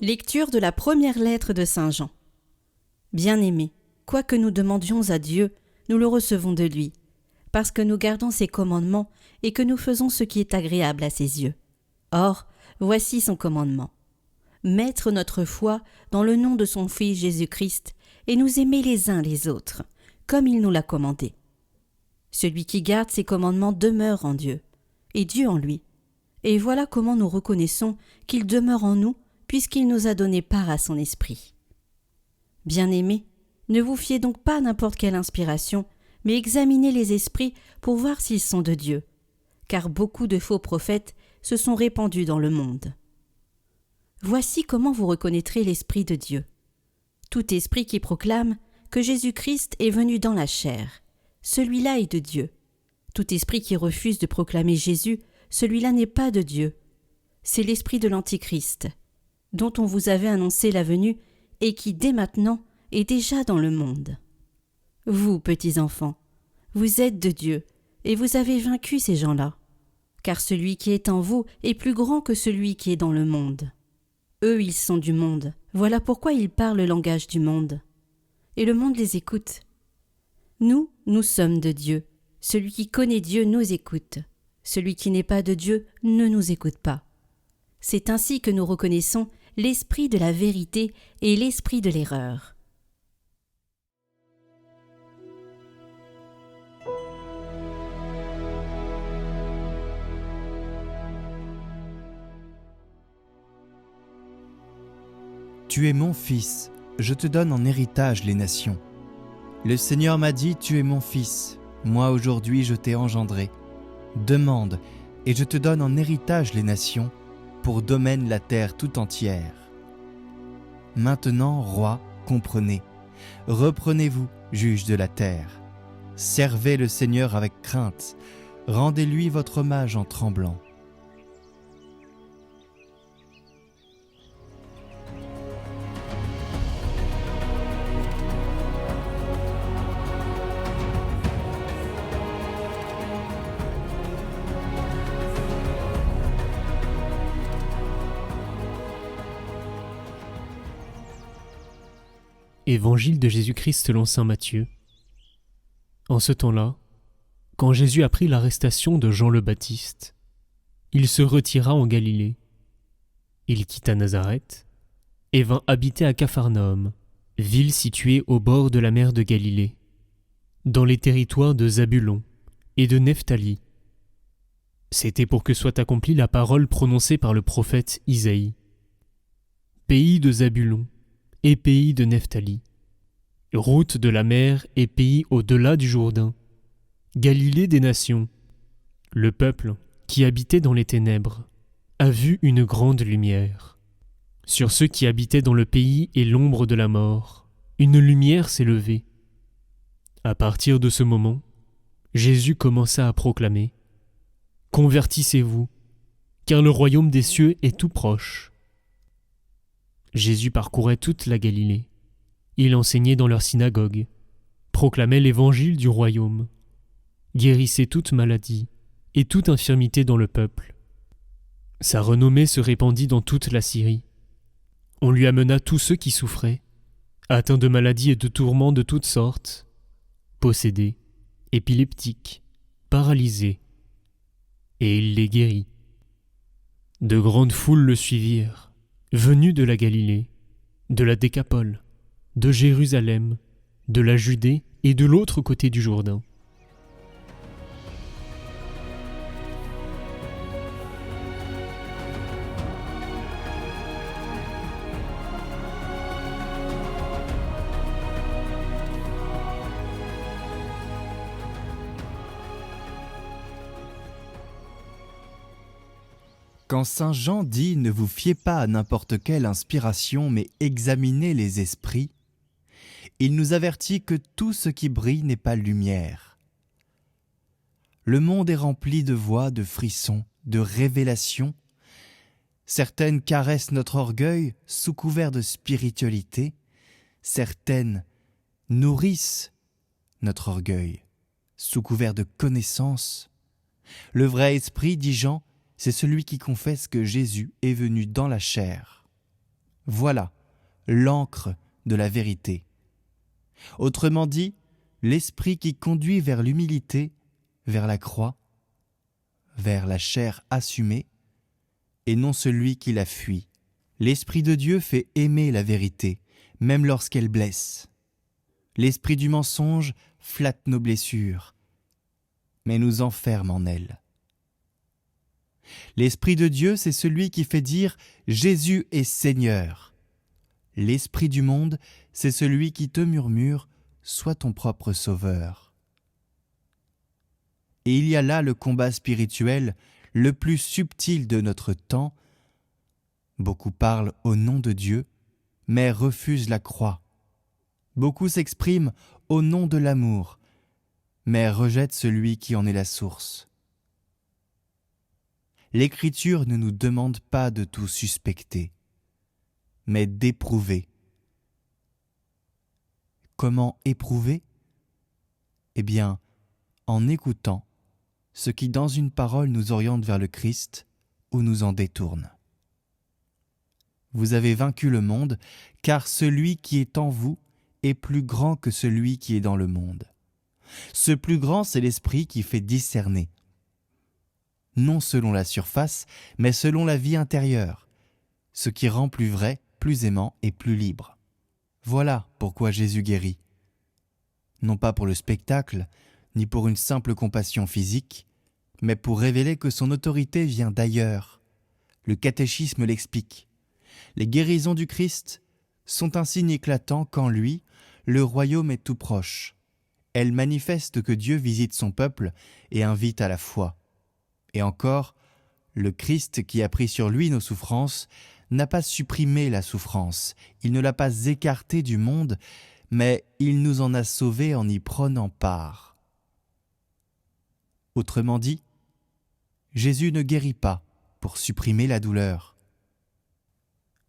Lecture de la première lettre de Saint Jean. Bien-aimés, quoi que nous demandions à Dieu, nous le recevons de lui, parce que nous gardons ses commandements et que nous faisons ce qui est agréable à ses yeux. Or, voici son commandement. Mettre notre foi dans le nom de son Fils Jésus-Christ et nous aimer les uns les autres, comme il nous l'a commandé. Celui qui garde ses commandements demeure en Dieu, et Dieu en lui. Et voilà comment nous reconnaissons qu'il demeure en nous, puisqu'il nous a donné part à son esprit. Bien-aimés, ne vous fiez donc pas à n'importe quelle inspiration, mais examinez les esprits pour voir s'ils sont de Dieu, car beaucoup de faux prophètes se sont répandus dans le monde. Voici comment vous reconnaîtrez l'Esprit de Dieu. Tout esprit qui proclame que Jésus-Christ est venu dans la chair, celui-là est de Dieu. Tout esprit qui refuse de proclamer Jésus, celui-là n'est pas de Dieu. C'est l'esprit de l'Antichrist, dont on vous avait annoncé la venue et qui, dès maintenant, est déjà dans le monde. Vous, petits enfants, vous êtes de Dieu, et vous avez vaincu ces gens-là, car celui qui est en vous est plus grand que celui qui est dans le monde. Eux, ils sont du monde, voilà pourquoi ils parlent le langage du monde. Et le monde les écoute. Nous, nous sommes de Dieu. Celui qui connaît Dieu nous écoute. Celui qui n'est pas de Dieu ne nous écoute pas. C'est ainsi que nous reconnaissons l'esprit de la vérité et l'esprit de l'erreur. Tu es mon fils, je te donne en héritage les nations. Le Seigneur m'a dit, tu es mon fils, moi aujourd'hui je t'ai engendré. Demande, et je te donne en héritage les nations, pour domaine la terre tout entière. Maintenant, rois, comprenez. Reprenez-vous, juges de la terre. Servez le Seigneur avec crainte. Rendez-lui votre hommage en tremblant. Évangile de Jésus-Christ selon saint Matthieu. En ce temps-là, quand Jésus apprit l'arrestation de Jean le Baptiste, il se retira en Galilée. Il quitta Nazareth et vint habiter à Capharnaüm, ville située au bord de la mer de Galilée, dans les territoires de Zabulon et de Nephtali. C'était pour que soit accomplie la parole prononcée par le prophète Isaïe. Pays de Zabulon et pays de Nephtali, route de la mer et pays au-delà du Jourdain, Galilée des nations. Le peuple, qui habitait dans les ténèbres, a vu une grande lumière. Sur ceux qui habitaient dans le pays et l'ombre de la mort, une lumière s'est levée. À partir de ce moment, Jésus commença à proclamer « Convertissez-vous, car le royaume des cieux est tout proche. » Jésus parcourait toute la Galilée. Il enseignait dans leurs synagogues, proclamait l'évangile du royaume, guérissait toute maladie et toute infirmité dans le peuple. Sa renommée se répandit dans toute la Syrie. On lui amena tous ceux qui souffraient, atteints de maladies et de tourments de toutes sortes, possédés, épileptiques, paralysés, et il les guérit. De grandes foules le suivirent, venus de la Galilée, de la Décapole, de Jérusalem, de la Judée et de l'autre côté du Jourdain. Quand saint Jean dit « Ne vous fiez pas à n'importe quelle inspiration, mais examinez les esprits », il nous avertit que tout ce qui brille n'est pas lumière. Le monde est rempli de voix, de frissons, de révélations. Certaines caressent notre orgueil sous couvert de spiritualité, certaines nourrissent notre orgueil sous couvert de connaissance. Le vrai esprit, dit Jean, c'est celui qui confesse que Jésus est venu dans la chair. Voilà l'encre de la vérité. Autrement dit, l'esprit qui conduit vers l'humilité, vers la croix, vers la chair assumée, et non celui qui la fuit. L'Esprit de Dieu fait aimer la vérité, même lorsqu'elle blesse. L'esprit du mensonge flatte nos blessures, mais nous enferme en elles. L'Esprit de Dieu, c'est celui qui fait dire « Jésus est Seigneur ». L'esprit du monde, c'est celui qui te murmure « Sois ton propre sauveur ». Et il y a là le combat spirituel le plus subtil de notre temps. Beaucoup parlent au nom de Dieu, mais refusent la croix. Beaucoup s'expriment au nom de l'amour, mais rejettent celui qui en est la source. L'Écriture ne nous demande pas de tout suspecter, mais d'éprouver. Comment éprouver ? Eh bien, en écoutant ce qui dans une parole nous oriente vers le Christ ou nous en détourne. Vous avez vaincu le monde, car celui qui est en vous est plus grand que celui qui est dans le monde. Ce plus grand, c'est l'Esprit qui fait discerner. Non selon la surface, mais selon la vie intérieure, ce qui rend plus vrai, plus aimant et plus libre. Voilà pourquoi Jésus guérit. Non pas pour le spectacle, ni pour une simple compassion physique, mais pour révéler que son autorité vient d'ailleurs. Le catéchisme l'explique. Les guérisons du Christ sont un signe éclatant qu'en lui, le royaume est tout proche. Elles manifestent que Dieu visite son peuple et invite à la foi. Et encore, le Christ qui a pris sur lui nos souffrances n'a pas supprimé la souffrance, il ne l'a pas écartée du monde, mais il nous en a sauvés en y prenant part. Autrement dit, Jésus ne guérit pas pour supprimer la douleur,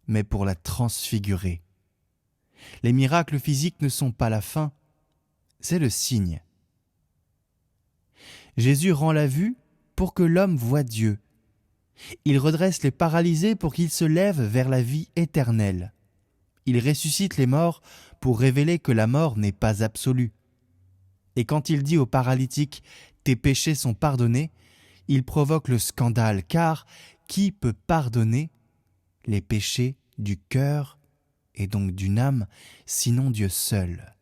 mais pour la transfigurer. Les miracles physiques ne sont pas la fin, c'est le signe. Jésus rend la vue pour que l'homme voie Dieu. Il redresse les paralysés pour qu'ils se lèvent vers la vie éternelle. Il ressuscite les morts pour révéler que la mort n'est pas absolue. Et quand il dit aux paralytiques « Tes péchés sont pardonnés », il provoque le scandale, car qui peut pardonner les péchés du cœur et donc d'une âme, sinon Dieu seul ?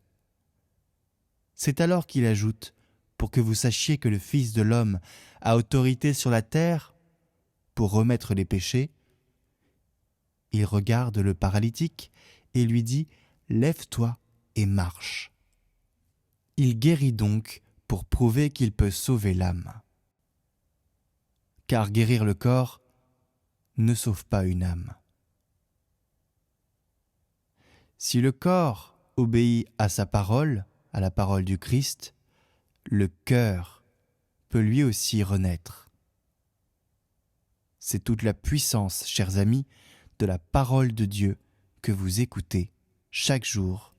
C'est alors qu'il ajoute, pour que vous sachiez que le Fils de l'homme a autorité sur la terre pour remettre les péchés, il regarde le paralytique et lui dit « Lève-toi et marche ». Il guérit donc pour prouver qu'il peut sauver l'âme. Car guérir le corps ne sauve pas une âme. Si le corps obéit à sa parole, à la parole du Christ, le cœur peut lui aussi renaître. C'est toute la puissance, chers amis, de la parole de Dieu que vous écoutez chaque jour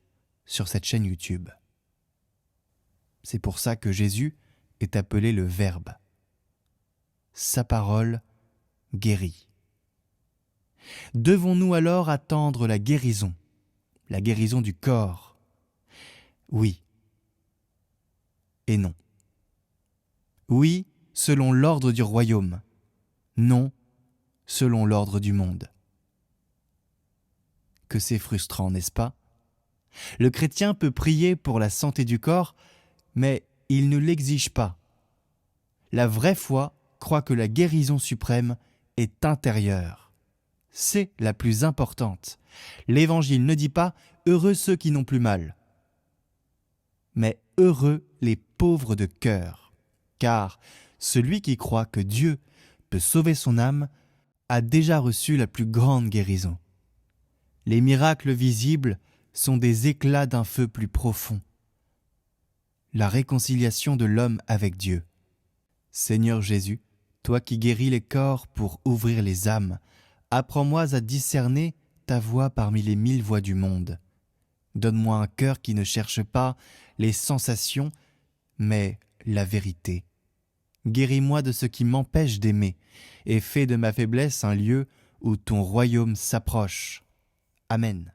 sur cette chaîne YouTube. C'est pour ça que Jésus est appelé le Verbe. Sa parole guérit. Devons-nous alors attendre la guérison du corps ? Oui et non. Oui, selon l'ordre du royaume. Non, selon l'ordre du monde. Que c'est frustrant, n'est-ce pas ? Le chrétien peut prier pour la santé du corps, mais il ne l'exige pas. La vraie foi croit que la guérison suprême est intérieure. C'est la plus importante. L'Évangile ne dit pas « heureux ceux qui n'ont plus mal », mais « heureux les pauvres de cœur », car celui qui croit que Dieu peut sauver son âme a déjà reçu la plus grande guérison. Les miracles visibles sont des éclats d'un feu plus profond. La réconciliation de l'homme avec Dieu. Seigneur Jésus, toi qui guéris les corps pour ouvrir les âmes, apprends-moi à discerner ta voix parmi les 1000 voix du monde. Donne-moi un cœur qui ne cherche pas les sensations, mais la vérité. Guéris-moi de ce qui m'empêche d'aimer et fais de ma faiblesse un lieu où ton royaume s'approche. Amen.